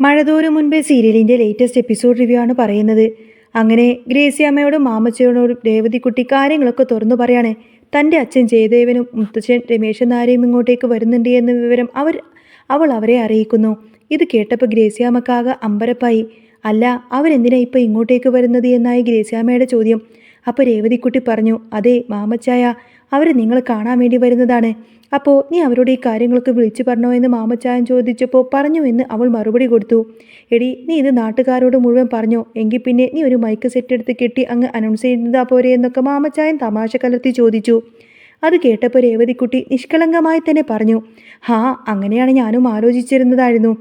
മഴതോരും മുൻപേ സീരിയലിൻ്റെ latest episode review ആണ് പറയുന്നത്. അങ്ങനെ ഗ്രേസി അമ്മയോടും മാമച്ചയോടും രേവതിക്കുട്ടി കാര്യങ്ങളൊക്കെ തുറന്നു പറയാണ്. തൻ്റെ അച്ഛൻ ജയദേവനും മുത്തച്ഛൻ രമേശൻ നായരും ഇങ്ങോട്ടേക്ക് വരുന്നുണ്ട് എന്ന വിവരം അവൾ അവരെ അറിയിക്കുന്നു. ഇത് കേട്ടപ്പോൾ ഗ്രേസിയാമ്മക്കാകെ അമ്പരപ്പായി. അല്ല, അവരെന്തിനാ ഇപ്പോൾ ഇങ്ങോട്ടേക്ക് വരുന്നത് എന്നായി ഗ്രേസിയാമ്മയുടെ ചോദ്യം. അപ്പോൾ രേവതിക്കുട്ടി പറഞ്ഞു, അതെ മാമച്ചായ, അവർ നിങ്ങളെ കാണാൻ വേണ്ടി വരുന്നതാണ്. അപ്പോൾ നീ അവരോട് ഈ കാര്യങ്ങളൊക്കെ വിളിച്ചു പറഞ്ഞോ എന്ന് മാമച്ചായൻ ചോദിച്ചപ്പോൾ പറഞ്ഞു എന്ന് അവൾ മറുപടി കൊടുത്തു. എടി, നീ ഇത് നാട്ടുകാരോട് മുഴുവൻ പറഞ്ഞോ? എങ്കിൽ പിന്നെ നീ ഒരു മൈക്ക് സെറ്റ് എടുത്ത് കെട്ടി അങ്ങ് അനൗൺസ് ചെയ്യുന്നതാ പോരെ എന്നൊക്കെ മാമച്ചായൻ തമാശ കലർത്തി ചോദിച്ചു. അത് കേട്ടപ്പോൾ രേവതിക്കുട്ടി നിഷ്കളങ്കമായി തന്നെ പറഞ്ഞു, ഹാ, അങ്ങനെയാണ് ഞാനും ആലോചിച്ചിരുന്നതായിരുന്നു.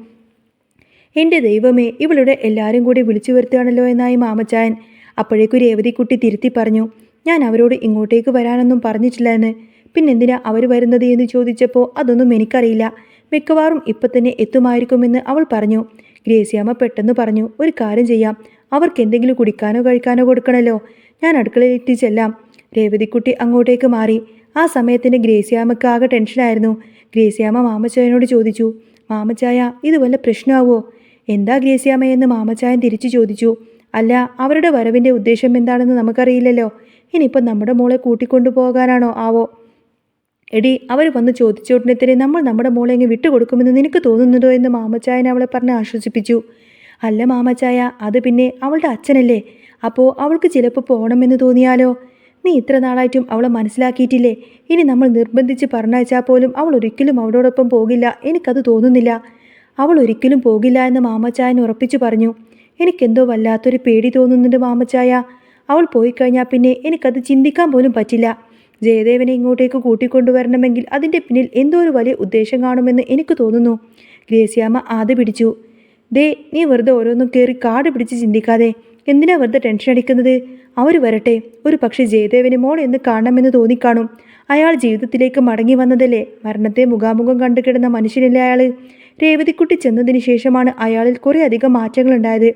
എൻ്റെ ദൈവമേ, ഇവളുടെ എല്ലാവരും കൂടി വിളിച്ചു വരുത്തുകയാണല്ലോ എന്നായി മാമച്ചായൻ. അപ്പോഴേക്കും രേവതിക്കുട്ടി തിരുത്തി പറഞ്ഞു, ഞാൻ അവരോട് ഇങ്ങോട്ടേക്ക് വരാനൊന്നും പറഞ്ഞിട്ടില്ല എന്ന്. പിന്നെന്തിനാ അവർ വരുന്നത് എന്ന് ചോദിച്ചപ്പോൾ അതൊന്നും എനിക്കറിയില്ല, മിക്കവാറും ഇപ്പം തന്നെ എത്തുമായിരിക്കുമെന്ന് അവൾ പറഞ്ഞു. ഗ്രേസിയാമ്മ പെട്ടെന്ന് പറഞ്ഞു, ഒരു കാര്യം ചെയ്യാം, അവർക്ക് എന്തെങ്കിലും കുടിക്കാനോ കഴിക്കാനോ കൊടുക്കണമല്ലോ, ഞാൻ അടുക്കളയിലെത്തി ചെല്ലാം. രേവതിക്കുട്ടി അങ്ങോട്ടേക്ക് മാറി. ആ സമയത്തിന് ഗ്രേസിയാമ്മക്ക് ആകെ ടെൻഷനായിരുന്നു. ഗ്രേസിയാമ്മ മാമച്ചായനോട് ചോദിച്ചു, മാമച്ചായ, ഇത് വല്ല പ്രശ്നമാവോ? എന്താ ഗ്രേസിയാമ്മയെന്ന് മാമച്ചായൻ തിരിച്ചു ചോദിച്ചു. അല്ല, അവരുടെ വരവിൻ്റെ ഉദ്ദേശം എന്താണെന്ന് നമുക്കറിയില്ലല്ലോ. ഇനിയിപ്പം നമ്മുടെ മോളെ കൂട്ടിക്കൊണ്ടു പോകാനാണോ ആവോ? എടി, അവർ വന്ന് ചോദിച്ച ഉടനെ തന്നെ നമ്മൾ നമ്മുടെ മോളെ അങ്ങ് വിട്ടുകൊടുക്കുമെന്ന് നിനക്ക് തോന്നുന്നുണ്ടോ എന്ന് മാമച്ചായൻ അവളെ പറഞ്ഞ് ആശ്വസിപ്പിച്ചു. അല്ല മാമച്ചായ, അത് പിന്നെ അവളുടെ അച്ഛനല്ലേ, അപ്പോൾ അവൾക്ക് ചിലപ്പോൾ പോകണമെന്ന് തോന്നിയാലോ? നീ ഇത്ര നാളായിട്ടും അവളെ മനസ്സിലാക്കിയിട്ടില്ലേ? ഇനി നമ്മൾ നിർബന്ധിച്ച് പറഞ്ഞയച്ചാൽ പോലും അവൾ ഒരിക്കലും അവളോടൊപ്പം പോകില്ല, എനിക്കത് തോന്നുന്നില്ല. അവൾ ഒരിക്കലും പോകില്ല എന്ന് മാമച്ചായൻ ഉറപ്പിച്ചു പറഞ്ഞു. എനിക്കെന്തോ വല്ലാത്തൊരു പേടി തോന്നുന്നുണ്ട് മാമച്ചായ. അവൾ പോയി കഴിഞ്ഞാൽ പിന്നെ എനിക്കത് ചിന്തിക്കാൻ പോലും പറ്റില്ല. ജയദേവനെ ഇങ്ങോട്ടേക്ക് കൂട്ടിക്കൊണ്ടുവരണമെങ്കിൽ അതിൻ്റെ പിന്നിൽ എന്തോ ഒരു വലിയ ഉദ്ദേശം കാണുമെന്ന് എനിക്ക് തോന്നുന്നു. ഗ്രേസിയാമ്മ ആദ്യ പിടിച്ചു. ദേ, നീ വെറുതെ ഓരോന്നും കയറി കാട് പിടിച്ച് ചിന്തിക്കാതെ എന്തിനാ വെറുതെ ടെൻഷൻ അടിക്കുന്നത്? അവർ വരട്ടെ, ഒരു പക്ഷേ ജയദേവന് മോൾ എന്ന് കാണണമെന്ന് തോന്നിക്കാണും. അയാൾ ജീവിതത്തിലേക്ക് മടങ്ങി വന്നതല്ലേ, മരണത്തെ മുഖാമുഖം കണ്ടു കിടന്ന മനുഷ്യനല്ലേ അയാൾ. രേവതിക്കുട്ടി ചെന്നതിന് ശേഷമാണ് അയാളിൽ കുറേ അധികം മാറ്റങ്ങളുണ്ടായത്.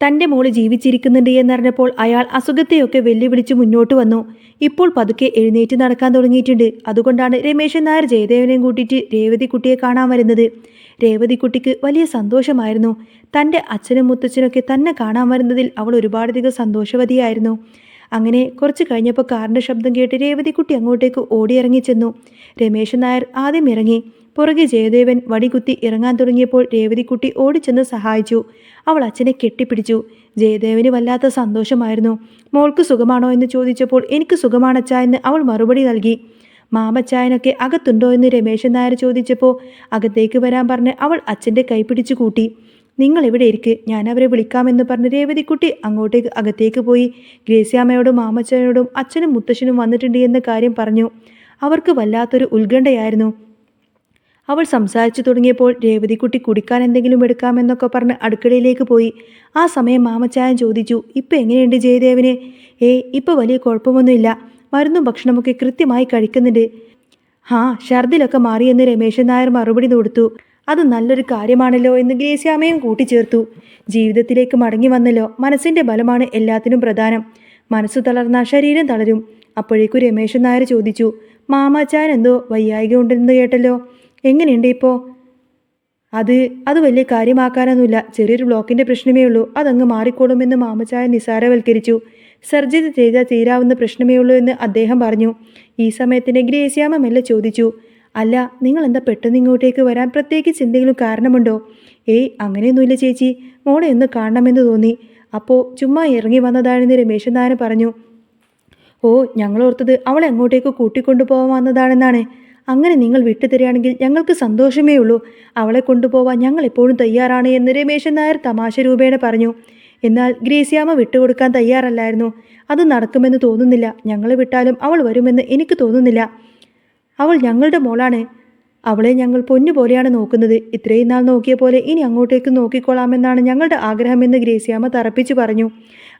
തൻ്റെ മോള് ജീവിച്ചിരിക്കുന്നുണ്ട് എന്നറിഞ്ഞപ്പോൾ അയാൾ അസുഖത്തെയൊക്കെ വെല്ലുവിളിച്ച് മുന്നോട്ട് വന്നു. ഇപ്പോൾ പതുക്കെ എഴുന്നേറ്റ് നടക്കാൻ തുടങ്ങിയിട്ടുണ്ട്. അതുകൊണ്ടാണ് രമേശൻ നായർ ജയദേവനെയും കൂട്ടിയിട്ട് രേവതിക്കുട്ടിയെ കാണാൻ വരുന്നത്. രേവതിക്കുട്ടിക്ക് വലിയ സന്തോഷമായിരുന്നു. തൻ്റെ അച്ഛനും മുത്തച്ഛനൊക്കെ തന്നെ കാണാൻ വരുന്നതിൽ അവൾ ഒരുപാടധികം സന്തോഷവതിയായിരുന്നു. അങ്ങനെ കുറച്ച് കഴിഞ്ഞപ്പോൾ കാറിൻ്റെ ശബ്ദം കേട്ട് രേവതിക്കുട്ടി അങ്ങോട്ടേക്ക് ഓടിയിറങ്ങി ചെന്നു. രമേശൻ നായർ ആദ്യം ഇറങ്ങി. പുറകെ ജയദേവൻ വടികുത്തി ഇറങ്ങാൻ തുടങ്ങിയപ്പോൾ രേവതിക്കുട്ടി ഓടിച്ചെന്ന് സഹായിച്ചു. അവൾ അച്ഛനെ കെട്ടിപ്പിടിച്ചു. ജയദേവന് വല്ലാത്ത സന്തോഷമായിരുന്നു. മോൾക്ക് സുഖമാണോ എന്ന് ചോദിച്ചപ്പോൾ എനിക്ക് സുഖമാണച്ചാ എന്ന് അവൾ മറുപടി നൽകി. മാമച്ചായനൊക്കെ അകത്തുണ്ടോ എന്ന് രമേശൻ നായർ ചോദിച്ചപ്പോൾ അകത്തേക്ക് വരാൻ പറഞ്ഞ് അവൾ അച്ഛൻ്റെ കൈ പിടിച്ചു കൂട്ടി. നിങ്ങൾ ഇവിടെ ഇരിക്ക്, ഞാൻ അവരെ വിളിക്കാമെന്ന് പറഞ്ഞ് രേവതിക്കുട്ടി അങ്ങോട്ടേക്ക് അകത്തേക്ക് പോയി ഗ്രേസിയാമ്മയോടും മാമച്ചായനോടും അച്ഛനും മുത്തശ്ശനും വന്നിട്ടുണ്ട് എന്ന കാര്യം പറഞ്ഞു. അവർക്ക് വല്ലാത്തൊരു ഉത്കണ്ഠയായിരുന്നു. അവൾ സംസാരിച്ചു തുടങ്ങിയപ്പോൾ രേവതിക്കുട്ടി കുടിക്കാൻ എന്തെങ്കിലും എടുക്കാമെന്നൊക്കെ പറഞ്ഞ് അടുക്കളയിലേക്ക് പോയി. ആ സമയം മാമച്ചായൻ ചോദിച്ചു, ഇപ്പം എങ്ങനെയുണ്ട് ജയദേവന്? ഇപ്പോൾ വലിയ കുഴപ്പമൊന്നുമില്ല, മരുന്നും ഭക്ഷണമൊക്കെ കൃത്യമായി കഴിക്കുന്നുണ്ട്. ഛർദിലൊക്കെ മാറിയെന്ന് രമേശൻ നായർ മറുപടി കൊടുത്തു. അത് നല്ലൊരു കാര്യമാണല്ലോ എന്ന് ഗ്രേസിയാമ്മയും കൂട്ടിച്ചേർത്തു. ജീവിതത്തിലേക്ക് മടങ്ങി വന്നല്ലോ, മനസ്സിൻ്റെ ബലമാണ് എല്ലാത്തിനും പ്രധാനം. മനസ്സ് തളർന്നാൽ ശരീരം തളരും. അപ്പോഴേക്കും രമേശൻ നായർ ചോദിച്ചു, മാമാച്ചായൻ എന്തോ വയ്യായിക ഉണ്ടെന്ന് കേട്ടല്ലോ, എങ്ങനെയുണ്ട് ഇപ്പോൾ? അത് വലിയ കാര്യമാക്കാനൊന്നുമില്ല, ചെറിയൊരു ബ്ലോക്കിൻ്റെ പ്രശ്നമേ ഉള്ളൂ, അതങ്ങ് മാറിക്കോളുമെന്ന് മാമച്ചായൻ നിസാരവൽക്കരിച്ചു. സർജറി ചെയ്താൽ തീരാവുന്ന പ്രശ്നമേ ഉള്ളൂ എന്ന് അദ്ദേഹം പറഞ്ഞു. ഈ സമയത്തിന് ഗ്രേസിയാമ്മ മെല്ലെ ചോദിച്ചു, അല്ല, നിങ്ങൾ എന്താ പെട്ടെന്ന് ഇങ്ങോട്ടേക്ക് വരാൻ പ്രത്യേകിച്ച് എന്തെങ്കിലും കാരണമുണ്ടോ? അങ്ങനെയൊന്നുമില്ല ചേച്ചി, മോളെ ഒന്ന് കാണണമെന്ന് തോന്നി, അപ്പോൾ ചുമ്മാ ഇറങ്ങി വന്നതാണെന്ന് രമേശൻ നായർ പറഞ്ഞു. ഞങ്ങൾ ഓർത്തത് അവളെ അങ്ങോട്ടേക്ക് കൂട്ടിക്കൊണ്ടു പോകാൻ വന്നതാണെന്നാണ്. അങ്ങനെ നിങ്ങൾ വിട്ടുതരികയാണെങ്കിൽ ഞങ്ങൾക്ക് സന്തോഷമേ ഉള്ളൂ. അവളെ കൊണ്ടുപോവാൻ ഞങ്ങൾ എപ്പോഴും തയ്യാറാണ് എന്ന് രമേശൻ നായർ തമാശ രൂപേണ പറഞ്ഞു. എന്നാൽ ഗ്രേസിയാമ്മ വിട്ടുകൊടുക്കാൻ തയ്യാറല്ലായിരുന്നു. അത് നടക്കുമെന്ന് തോന്നുന്നില്ല. ഞങ്ങളെ വിട്ടാലും അവൾ വരുമെന്ന് എനിക്ക് തോന്നുന്നില്ല. അവൾ ഞങ്ങളുടെ മോളാണ്. അവളെ ഞങ്ങൾ പൊന്നുപോലെയാണ് നോക്കുന്നത്. ഇത്രയും നാൾ നോക്കിയ പോലെ ഇനി അങ്ങോട്ടേക്ക് നോക്കിക്കൊള്ളാമെന്നാണ് ഞങ്ങളുടെ ആഗ്രഹമെന്ന് ഗ്രേസിയാമ്മ തറപ്പിച്ചു പറഞ്ഞു.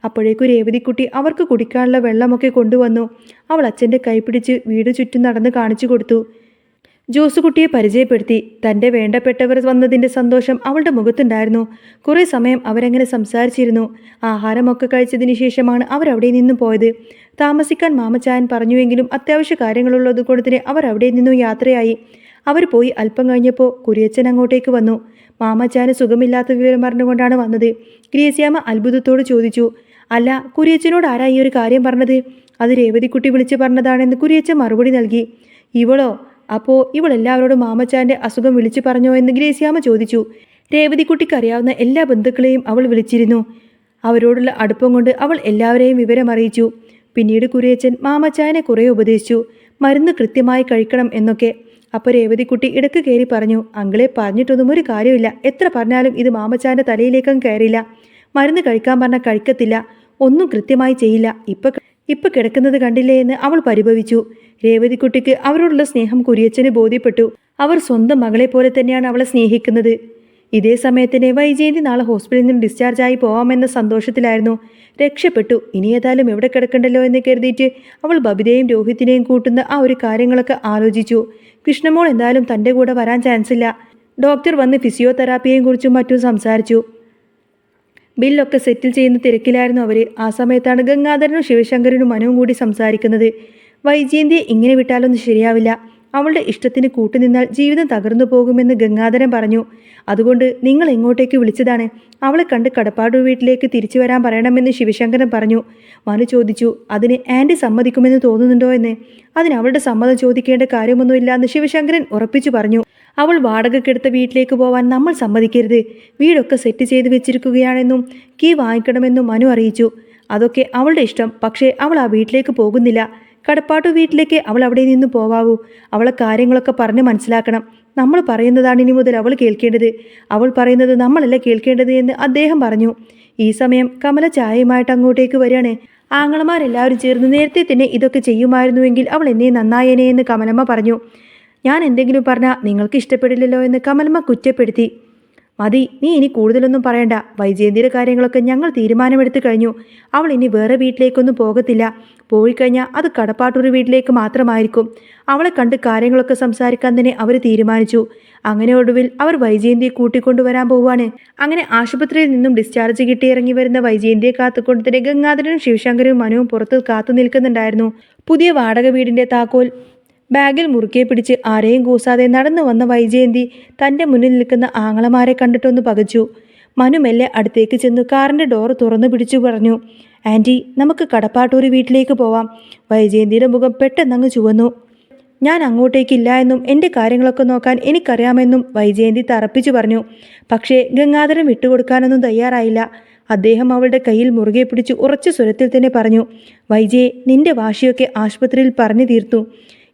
അപ്പോഴേക്കും രേവതിക്കുട്ടി അവർക്ക് കുടിക്കാനുള്ള വെള്ളമൊക്കെ കൊണ്ടുവന്നു. അവൾ അച്ഛൻ്റെ കൈപിടിച്ച് വീട് ചുറ്റും നടന്ന് കാണിച്ചു കൊടുത്തു. ജോസുകുട്ടിയെ പരിചയപ്പെടുത്തി. തൻ്റെ വേണ്ടപ്പെട്ടവർ വന്നതിൻ്റെ സന്തോഷം അവളുടെ മുഖത്തുണ്ടായിരുന്നു. കുറേ സമയം അവരങ്ങനെ സംസാരിച്ചിരുന്നു. ആഹാരമൊക്കെ കഴിച്ചതിന് ശേഷമാണ് അവരവിടെ നിന്നും പോയത്. താമസിക്കാൻ മാമച്ചായൻ പറഞ്ഞുവെങ്കിലും അത്യാവശ്യ കാര്യങ്ങളുള്ളത് കൊണ്ട് തന്നെ അവർ അവിടെ നിന്നും യാത്രയായി. അവർ പോയി അല്പം കഴിഞ്ഞപ്പോൾ കുരിയച്ചൻ അങ്ങോട്ടേക്ക് വന്നു. മാമച്ചാന് സുഖമില്ലാത്ത വിവരം പറഞ്ഞുകൊണ്ടാണ് വന്നത്. ഗ്രേസ്യാമ്മ അത്ഭുതത്തോട് ചോദിച്ചു, അല്ല, കുരിയച്ചനോട് ആരാ ഈ ഒരു കാര്യം പറഞ്ഞത്? അത് രേവതിക്കുട്ടി വിളിച്ച് പറഞ്ഞതാണെന്ന് കുരിയച്ചൻ മറുപടി നൽകി. ഇവളോ? അപ്പോൾ ഇവളെല്ലാവരോടും മാമച്ചാൻ്റെ അസുഖം വിളിച്ചു പറഞ്ഞോ എന്ന് ഗ്രേസ്യാമ്മ ചോദിച്ചു. രേവതിക്കുട്ടിക്ക് അറിയാവുന്ന എല്ലാ ബന്ധുക്കളെയും അവൾ വിളിച്ചിരുന്നു. അവരോടുള്ള അടുപ്പം കൊണ്ട് അവൾ എല്ലാവരെയും വിവരം അറിയിച്ചു. പിന്നീട് കുരിയച്ചൻ മാമച്ചായനെ കുറേ ഉപദേശിച്ചു, മരുന്ന് കൃത്യമായി കഴിക്കണം എന്നൊക്കെ. അപ്പോൾ രേവതിക്കുട്ടി ഇടക്ക് കയറി പറഞ്ഞു, അങ്കിളെ പറഞ്ഞിട്ടൊന്നും ഒരു കാര്യമില്ല, എത്ര പറഞ്ഞാലും ഇത് മാമച്ചാൻ്റെ തലയിലേക്കും കയറില്ല. മരുന്ന് കഴിക്കാൻ പറഞ്ഞാൽ കഴിക്കത്തില്ല, ഒന്നും കൃത്യമായി ചെയ്യില്ല. ഇപ്പം കിടക്കുന്നത് കണ്ടില്ലേ എന്ന് അവൾ പരിഭവിച്ചു. രേവതിക്കുട്ടിക്ക് അവരോടുള്ള സ്നേഹം കുരിയച്ചന് ബോധ്യപ്പെട്ടു. അവർ സ്വന്തം മകളെ പോലെ തന്നെയാണ് അവളെ സ്നേഹിക്കുന്നത്. ഇതേ സമയത്തിന് വൈജയന്തി നാളെ ഹോസ്പിറ്റലിൽ നിന്ന് ഡിസ്ചാർജായി പോവാമെന്ന സന്തോഷത്തിലായിരുന്നു. രക്ഷപ്പെട്ടു, ഇനി ഏതായാലും എവിടെ കിടക്കണ്ടല്ലോ എന്ന് കരുതിയിട്ട് അവൾ ബബിതയും രോഹിത്തിനെയും കൂട്ടുന്ന ആ ഒരു കാര്യങ്ങളൊക്കെ ആലോചിച്ചു. കൃഷ്ണമോൾ എന്തായാലും തൻ്റെ കൂടെ വരാൻ ചാൻസ് ഇല്ല. ഡോക്ടർ വന്ന് ഫിസിയോതെറാപ്പിയെയും കുറിച്ചും മറ്റും സംസാരിച്ചു. ബില്ലൊക്കെ സെറ്റിൽ ചെയ്യുന്ന തിരക്കിലായിരുന്നു അവർ. ആ സമയത്താണ് ഗംഗാധരനും ശിവശങ്കരനും മനുവും കൂടി സംസാരിക്കുന്നത്. വൈജയന്തിയെ ഇങ്ങനെ വിട്ടാലൊന്നും ശരിയാവില്ല. അവളുടെ ഇഷ്ടത്തിന് കൂട്ടുനിന്നാൽ ജീവിതം തകർന്നു പോകുമെന്ന് ഗംഗാധരൻ പറഞ്ഞു. അതുകൊണ്ട് നിങ്ങൾ എങ്ങോട്ടേക്ക് വിളിച്ചതാണ്? അവളെ കണ്ട് കടപ്പാടു വീട്ടിലേക്ക് തിരിച്ചു വരാൻ പറയണമെന്ന് ശിവശങ്കരൻ പറഞ്ഞു. മനു ചോദിച്ചു, അതിന് ആൻറ്റി സമ്മതിക്കുമെന്ന് തോന്നുന്നുണ്ടോ എന്ന്. അതിന് അവളുടെ സമ്മതം ചോദിക്കേണ്ട കാര്യമൊന്നുമില്ല എന്ന് ശിവശങ്കരൻ ഉറപ്പിച്ചു പറഞ്ഞു. അവൾ വാടകയ്ക്കെടുത്ത വീട്ടിലേക്ക് പോവാൻ നമ്മൾ സമ്മതിക്കരുത്. വീടൊക്കെ സെറ്റ് ചെയ്ത് വെച്ചിരിക്കുകയാണെന്നും കീ വാങ്ങിക്കണമെന്നും മനു അറിയിച്ചു. അതൊക്കെ അവളുടെ ഇഷ്ടം. പക്ഷേ അവൾ ആ വീട്ടിലേക്ക് പോകുന്നില്ല. കടപ്പാട്ടു വീട്ടിലേക്ക് അവൾ അവിടെ നിന്ന് പോവാവൂ. അവളെ കാര്യങ്ങളൊക്കെ പറഞ്ഞ് മനസ്സിലാക്കണം. നമ്മൾ പറയുന്നതാണ് ഇനി മുതൽ അവൾ കേൾക്കേണ്ടത്. അവൾ പറയുന്നത് നമ്മളല്ല കേൾക്കേണ്ടത് എന്ന് അദ്ദേഹം പറഞ്ഞു. ഈ സമയം കമല ചായയുമായിട്ട് അങ്ങോട്ടേക്ക് വരികയാണ്. ആങ്ങളമാരെല്ലാവരും ചേർന്ന് നേരത്തെ തന്നെ ഇതൊക്കെ ചെയ്യുമായിരുന്നുവെങ്കിൽ അവൾ എന്നെ നന്നായേനെ എന്ന് കമലമ്മ പറഞ്ഞു. ഞാൻ എന്തെങ്കിലും പറഞ്ഞാൽ നിങ്ങൾക്ക് ഇഷ്ടപ്പെടില്ലല്ലോ എന്ന് കമലമ്മ കുറ്റപ്പെടുത്തി. മതി, നീ ഇനി കൂടുതലൊന്നും പറയണ്ട. വൈജയന്തിയുടെ കാര്യങ്ങളൊക്കെ ഞങ്ങൾ തീരുമാനമെടുത്തു കഴിഞ്ഞു. അവൾ ഇനി വേറെ വീട്ടിലേക്കൊന്നും പോകത്തില്ല. പോയി കഴിഞ്ഞാൽ അത് കടപ്പാട്ടൂർ വീട്ടിലേക്ക് മാത്രമായിരിക്കും. അവളെ കണ്ട് കാര്യങ്ങളൊക്കെ സംസാരിക്കാൻ തന്നെ അവർ തീരുമാനിച്ചു. അങ്ങനെ ഒടുവിൽ അവർ വൈജയന്തിയെ കൂട്ടിക്കൊണ്ടുവരാൻ പോവുകയാണ്. അങ്ങനെ ആശുപത്രിയിൽ നിന്നും ഡിസ്ചാർജ് കിട്ടി ഇറങ്ങി വരുന്ന വൈജയന്തിയെ കാത്തുകൊണ്ട് തന്നെ ഗംഗാധരനും ശിവശങ്കരും മനുവും പുറത്ത് കാത്തു നിൽക്കുന്നുണ്ടായിരുന്നു. പുതിയ വാടക വീടിൻ്റെ താക്കോൽ ബാഗിൽ മുറുക്കെ പിടിച്ച് ആരെയും കൂസാതെ നടന്നു വന്ന വൈജയന്തി തൻ്റെ മുന്നിൽ നിൽക്കുന്ന ആങ്ങളമാരെ കണ്ടിട്ടൊന്ന് പകച്ചു. മനു മെല്ലെ അടുത്തേക്ക് ചെന്ന് കാറിൻ്റെ ഡോറ് തുറന്നു പിടിച്ചു പറഞ്ഞു, ആൻറ്റി, നമുക്ക് കടപ്പാട്ടൂർ വീട്ടിലേക്ക് പോവാം. വൈജയന്തിയുടെ മുഖം പെട്ടെന്നങ്ങ് ചുവന്നു. ഞാൻ അങ്ങോട്ടേക്കില്ല എന്നും എൻ്റെ കാര്യങ്ങളൊക്കെ നോക്കാൻ എനിക്കറിയാമെന്നും വൈജയന്തി തറപ്പിച്ചു പറഞ്ഞു. പക്ഷേ ഗംഗാധരൻ വിട്ടുകൊടുക്കാനൊന്നും തയ്യാറായില്ല. അദ്ദേഹം അവളുടെ കയ്യിൽ മുറുകെ പിടിച്ച് ഉറച്ച സ്വരത്തിൽ തന്നെ പറഞ്ഞു, വൈജയെ, നിന്റെ വാശിയൊക്കെ ആശുപത്രിയിൽ പറഞ്ഞു തീർത്തു.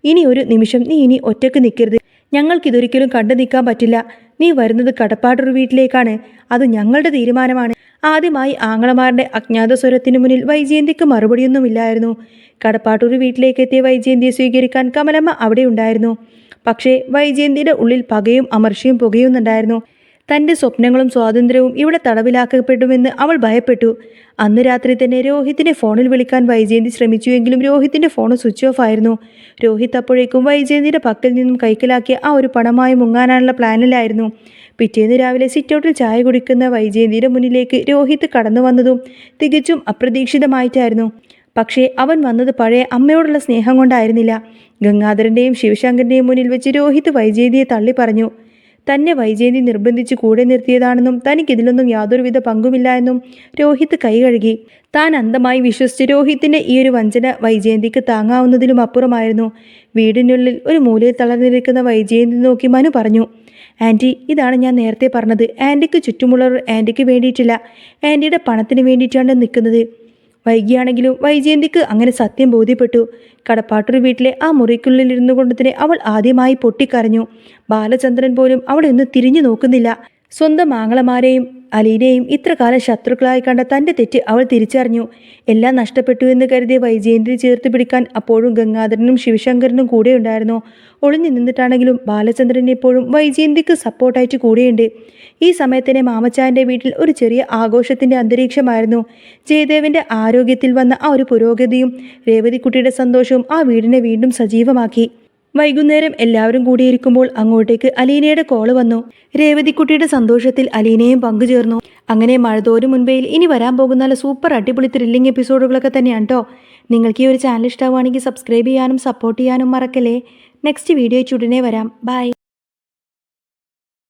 ഇനി ഒരു നിമിഷം നീ ഇനി ഒറ്റയ്ക്ക് നിൽക്കരുത്. ഞങ്ങൾക്കിതൊരിക്കലും കണ്ടു നിൽക്കാൻ പറ്റില്ല. നീ വരുന്നത് കടപ്പാട്ടൂർ വീട്ടിലേക്കാണ്. അത് ഞങ്ങളുടെ തീരുമാനമാണ്. ആദ്യമായി ആങ്ങളമാരുടെ അജ്ഞാത സ്വരത്തിന് മുന്നിൽ വൈജയന്തിക്ക് മറുപടിയൊന്നുമില്ലായിരുന്നു. കടപ്പാട്ടൂർ വീട്ടിലേക്ക് എത്തിയ വൈജയന്തിയെ സ്വീകരിക്കാൻ കമലമ്മ അവിടെ ഉണ്ടായിരുന്നു. പക്ഷേ വൈജയന്തിയുടെ ഉള്ളിൽ പകയും അമർഷയും പുകയുന്നുണ്ടായിരുന്നു. തൻ്റെ സ്വപ്നങ്ങളും സ്വാതന്ത്ര്യവും ഇവിടെ തടവിലാക്കപ്പെടുമെന്ന് അവൾ ഭയപ്പെട്ടു. അന്ന് രാത്രി തന്നെ രോഹിത്തിനെ ഫോണിൽ വിളിക്കാൻ വൈജയന്തി ശ്രമിച്ചുവെങ്കിലും രോഹിത്തിൻ്റെ ഫോൺ സ്വിച്ച് ഓഫ് ആയിരുന്നു. രോഹിത് അപ്പോഴേക്കും വൈജയന്തിയുടെ പക്കൽ നിന്നും കൈക്കലാക്കിയ ആ ഒരു പണമായി മുങ്ങാനാനുള്ള പ്ലാനിലായിരുന്നു. പിറ്റേന്ന് രാവിലെ സിറ്റൗട്ടിൽ ചായ കുടിക്കുന്ന വൈജയന്തിയുടെ മുന്നിലേക്ക് രോഹിത് കടന്നു വന്നതും തികച്ചും അപ്രതീക്ഷിതമായിട്ടായിരുന്നു. പക്ഷേ അവൻ വന്നത് പഴയ അമ്മയോടുള്ള സ്നേഹം കൊണ്ടായിരുന്നില്ല. ഗംഗാധരൻ്റെയും ശിവശങ്കറിൻ്റെയും മുന്നിൽ വെച്ച് രോഹിത് വൈജയന്തിയെ തള്ളി പറഞ്ഞു. തന്നെ വൈജയന്തി നിർബന്ധിച്ച് കൂടെ നിർത്തിയതാണെന്നും തനിക്കിതിലൊന്നും യാതൊരുവിധ പങ്കുമില്ല എന്നും രോഹിത് കൈ കഴുകി. താൻ അന്ധമായി വിശ്വസിച്ച് രോഹിത്തിൻ്റെ ഈ ഒരു വഞ്ചന വൈജയന്തിക്ക് താങ്ങാവുന്നതിലും അപ്പുറമായിരുന്നു. വീടിനുള്ളിൽ ഒരു മൂലയിൽ തളർന്നിരിക്കുന്ന വൈജയന്തി നോക്കി മനു പറഞ്ഞു, ആൻറ്റി, ഇതാണ് ഞാൻ നേരത്തെ പറഞ്ഞത്. ആൻറ്റിക്ക് ചുറ്റുമുള്ളവർ ആൻറ്റിക്ക് വേണ്ടിയിട്ടില്ല, ആൻറ്റിയുടെ പണത്തിന് വേണ്ടിയിട്ടാണ് നിൽക്കുന്നത്. വൈകിയാണെങ്കിലും വൈജയന്തിക്ക് അങ്ങനെ സത്യം ബോധ്യപ്പെട്ടു. കടപ്പാട്ടൂർ വീട്ടിലെ ആ മുറിക്കുള്ളിൽ ഇരുന്നു കൊണ്ട് തന്നെ അവൾ ആദ്യമായി പൊട്ടിക്കരഞ്ഞു. ബാലചന്ദ്രൻ പോലും അവളെ ഒന്ന് തിരിഞ്ഞു നോക്കുന്നില്ല. സ്വന്തം ആങ്ങളമാരെയും അലീനയും ഇത്ര കാലം ശത്രുക്കളായി കണ്ട തൻ്റെ തെറ്റ് അവൾ തിരിച്ചറിഞ്ഞു. എല്ലാം നഷ്ടപ്പെട്ടു എന്ന് കരുതിയ വൈജയന്തിയെ ചേർത്ത് പിടിക്കാൻ അപ്പോഴും ഗംഗാധരനും ശിവശങ്കരനും കൂടെ ഉണ്ടായിരുന്നു. ഒളിഞ്ഞു നിന്നിട്ടാണെങ്കിലും ബാലചന്ദ്രൻ എപ്പോഴും വൈജയന്തിക്ക് സപ്പോർട്ടായിട്ട് കൂടെയുണ്ട്. ഈ സമയത്തന്നെ മാമച്ചായൻ്റെ വീട്ടിൽ ഒരു ചെറിയ ആഘോഷത്തിൻ്റെ അന്തരീക്ഷമായിരുന്നു. ജയദേവൻ്റെ ആരോഗ്യത്തിൽ വന്ന ആ ഒരു പുരോഗതിയും രേവതിക്കുട്ടിയുടെ സന്തോഷവും ആ വീടിനെ വീണ്ടും സജീവമാക്കി. വൈകുന്നേരം എല്ലാവരും കൂടിയിരിക്കുമ്പോൾ അങ്ങോട്ടേക്ക് അലീനയുടെ കോള് വന്നു. രേവതിക്കുട്ടിയുടെ സന്തോഷത്തിൽ അലീനയും പങ്കുചേർന്നു. അങ്ങനെ മഴതോരും മുൻപേയിൽ ഇനി വരാൻ പോകുന്ന സൂപ്പർ അടിപൊളി ത്രില്ലിംഗ് എപ്പിസോഡുകളൊക്കെ തന്നെയാണ് കേട്ടോ. നിങ്ങൾക്ക് ഈ ഒരു ചാനൽ ഇഷ്ടമാണെങ്കിൽ സബ്സ്ക്രൈബ് ചെയ്യാനും സപ്പോർട്ട് ചെയ്യാനും മറക്കല്ലേ. നെക്സ്റ്റ് വീഡിയോ ഉടനെ വരാം. ബൈ.